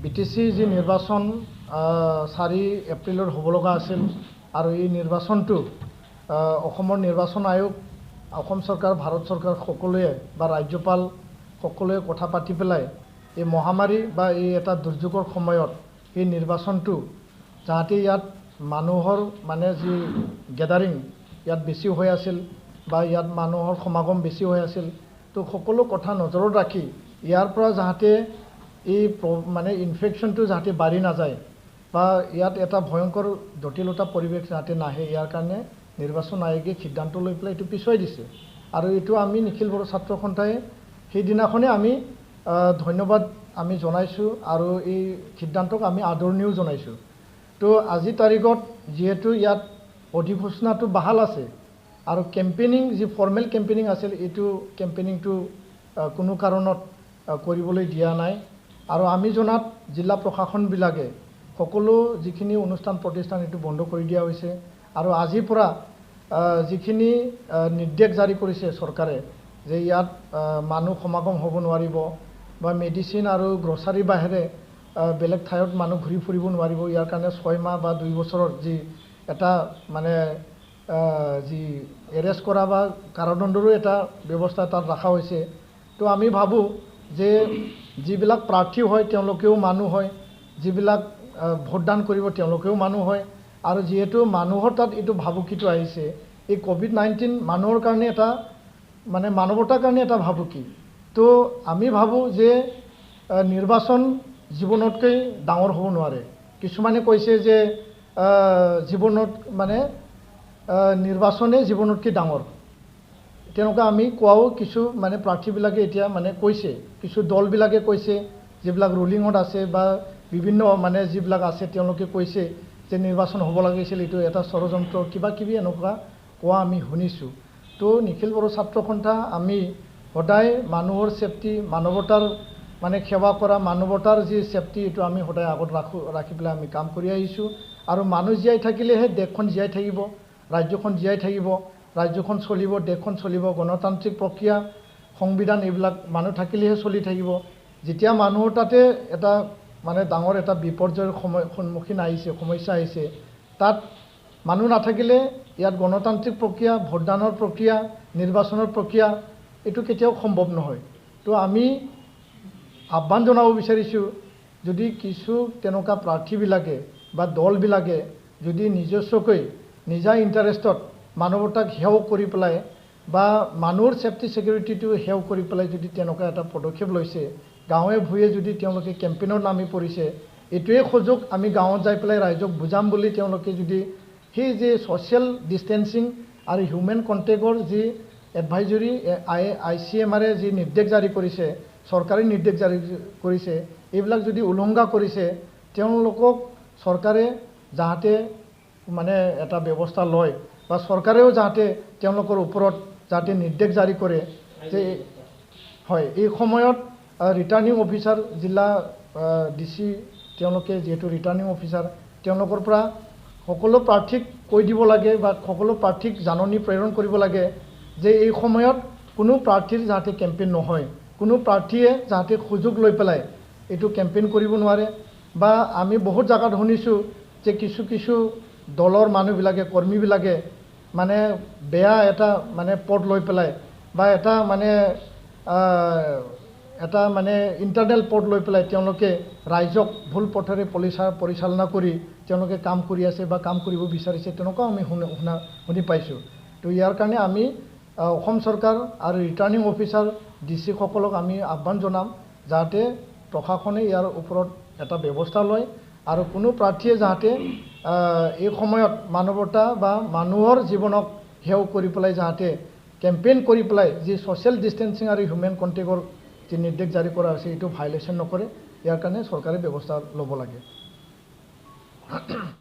BTC যি নিৰ্বাচন 4 এপ্ৰিলৰ হ'ব লগা আছিল আৰু এই নিৰ্বাচনটো অসমৰ নিৰ্বাচন আয়োগ অসম চৰকাৰ ভাৰত চৰকাৰ সকলোৱে বা ৰাজ্যপাল সকলোৱে কথা পাতি পেলাই এই মহামাৰী বা এই এটা দুৰ্যোগৰ সময়ত এই নিৰ্বাচনটো যাতে ইয়াত মানুহৰ মানে যি গেদাৰিং ইয়াত বেছি হৈ আছিল বা ইয়াত মানুহৰ সমাগম বেছি হৈ আছিল তো সকলো কথা নজৰত ৰাখি ইয়াৰ পৰা যাতে এই মানে ইনফেকশনটো যাতে বাঢ়ি নাযায় বা ইয়াত এটা ভয়ংকৰ জটিলতা পৰিৱেশ যাতে নাহে ইয়াৰ কাৰণে নিৰ্বাচন আয়োগে সিদ্ধান্ত লৈ পেলাই এইটো পিছুৱাই দিছে আৰু এইটো আমি নিখিল বড়ো ছাত্ৰ সন্থাই সেইদিনাখনে আমি ধন্যবাদ আমি জনাইছো আৰু এই সিদ্ধান্তক আমি আদৰণীয় জনাইছো তো আজি তাৰিখত যেহেতু ইয়াত অধিঘোষণাটো বাহাল আছে আৰু কেম্পেইনিং যি ফৰ্মেল কেম্পেইনিং আছিল এইটো কেম্পেইনিংটো কোনো কাৰণত কৰিবলৈ দিয়া নাই আৰু আমি জনাত জিলা প্ৰশাসনবিলাকে সকলো যিখিনি অনুষ্ঠান প্ৰতিষ্ঠান এইটো বন্ধ কৰি দিয়া হৈছে আৰু আজিৰ পৰা যিখিনি নিৰ্দেশ জাৰি কৰিছে চৰকাৰে যে ইয়াত মানুহ সমাগম হ'ব নোৱাৰিব বা মেডিচিন আৰু গ্ৰছাৰী বাহিৰে বেলেগ ঠাইত মানুহ ঘূৰি ফুৰিব নোৱাৰিব ইয়াৰ কাৰণে 6 মাহ বা 2 বছৰৰ যি এটা মানে যি এৰেষ্ট কৰা বা কাৰাদণ্ডৰো এটা ব্যৱস্থা তাত ৰাখা হৈছে তো আমি ভাবোঁ যে যিবিলাক প্ৰাৰ্থী হয় তেওঁলোকেও মানুহ হয় যিবিলাক ভোটদান কৰিব তেওঁলোকেও মানুহ হয় আৰু যেহেতু মানুহৰ তাত এইটো ভাবুকিটো আহিছে এই কোভিড-19 মানুহৰ কাৰণে এটা মানে মানৱতাৰ কাৰণে এটা ভাবুকি তো আমি ভাবোঁ যে নিৰ্বাচন জীৱনতকৈ ডাঙৰ হ'ব নোৱাৰে কিছুমানে কৈছে যে জীৱনত মানে নিৰ্বাচনে জীৱনতকৈ ডাঙৰ তেনেকুৱা আমি কোৱাও কিছু মানে প্ৰাৰ্থীবিলাকে এতিয়া মানে কৈছে কিছু দলবিলাকে কৈছে যিবিলাক ৰুলিঙত আছে বা বিভিন্ন মানে যিবিলাক আছে তেওঁলোকে কৈছে যে নিৰ্বাচন হ'ব লাগিছিল এইটো এটা ষড়যন্ত্ৰ কিবা কিবি এনেকুৱা কোৱা আমি শুনিছোঁ তো নিখিল বড়ো ছাত্ৰ সন্থা আমি সদায় মানুহৰ সেফটি মানৱতাৰ মানে সেৱা কৰা মানৱতাৰ যি সেফটি এইটো আমি সদায় আগত ৰাখি পেলাই আমি কাম কৰি আহিছোঁ আৰু মানুহ জীয়াই থাকিলেহে দেশখন জীয়াই থাকিব ৰাজ্যখন জীয়াই থাকিব ৰাজ্যখন চলিব দেশখন চলিব গণতান্ত্ৰিক প্ৰক্ৰিয়া সংবিধান এইবিলাক মানুহ থাকিলেহে চলি থাকিব যেতিয়া মানুহৰ তাতে এটা মানে ডাঙৰ এটা বিপৰ্যয়ৰ সন্মুখীন আহিছে সমস্যা আহিছে তাত মানুহ নাথাকিলে ইয়াত গণতান্ত্ৰিক প্ৰক্ৰিয়া ভোটদানৰ প্ৰক্ৰিয়া নিৰ্বাচনৰ প্ৰক্ৰিয়া এইটো কেতিয়াও সম্ভৱ নহয় তো আমি আহ্বান জনাব বিচাৰিছোঁ যদি কিছু তেনেকুৱা প্ৰাৰ্থীবিলাকে বা দলবিলাকে যদি নিজস্বকৈ নিজা ইণ্টাৰেষ্টত মানৱতাক হেয় কৰি পেলাই বা মানুহৰ সেফটি সিকিউৰিটিটো হেয় কৰি পেলাই যদি তেনেকুৱা এটা পদক্ষেপ লৈছে গাঁৱে ভূঞে যদি তেওঁলোকে কেম্পেইনত নামি পৰিছে এইটোৱে সুযোগ আমি গাঁৱত যাই পেলাই ৰাইজক বুজাম বুলি তেওঁলোকে যদি সেই যে ছ'চিয়েল ডিষ্টেন্সিং আৰু হিউমেন কণ্টেক্টৰ যি এডভাইজৰী ICMRে যি নিৰ্দেশ জাৰি কৰিছে চৰকাৰী নিৰ্দেশ জাৰি কৰিছে এইবিলাক যদি উলংঘা কৰিছে তেওঁলোকক চৰকাৰে যাতে মানে এটা ব্যৱস্থা লয় বা চৰকাৰেও যাতে তেওঁলোকৰ ওপৰত যাতে নিৰ্দেশ জাৰি কৰে যে হয় এই সময়ত ৰিটাৰ্নিং অফিচাৰ জিলা DC তেওঁলোকে যেহেতু ৰিটাৰ্নিং অফিচাৰ তেওঁলোকৰ পৰা সকলো প্ৰাৰ্থীক কৈ দিব লাগে বা সকলো প্ৰাৰ্থীক জাননী প্ৰেৰণ কৰিব লাগে যে এই সময়ত কোনো প্ৰাৰ্থীৰ যাতে কেম্পেইন নহয় কোনো প্ৰাৰ্থীয়ে যাতে সুযোগ লৈ পেলাই এইটো কেম্পেইন কৰিব নোৱাৰে বা আমি বহুত জায়গাত শুনিছোঁ যে কিছু দলৰ মানুহবিলাকে কৰ্মীবিলাকে মানে বেয়া এটা মানে পদ লৈ পেলাই বা এটা মানে ইণ্টাৰনেল পদ লৈ পেলাই তেওঁলোকে ৰাইজক ভুল পথেৰে পৰিচালনা কৰি তেওঁলোকে কাম কৰি আছে বা কাম কৰিব বিচাৰিছে তেনেকুৱাও আমি শুনি পাইছোঁ তো ইয়াৰ কাৰণে আমি অসম চৰকাৰ আৰু ৰিটাৰ্নিং অফিচাৰ DC সকলক আমি আহ্বান জনাম যাতে প্ৰশাসনে ইয়াৰ ওপৰত এটা ব্যৱস্থা লয় আৰু কোনো প্ৰাৰ্থীয়ে যাতে এই সময়ত মানৱতা বা মানুহৰ জীৱনক হেয় কৰি পেলাই যাতে কেম্পেইন কৰি পেলাই যি ছ'চিয়েল ডিষ্টেন্সিং আৰু হিউমেন কণ্টেক্টৰ যি নিৰ্দেশ জাৰি কৰা হৈছে এইটো ভাইলেশ্যন নকৰে ইয়াৰ কাৰণে চৰকাৰে ব্যৱস্থা ল'ব লাগে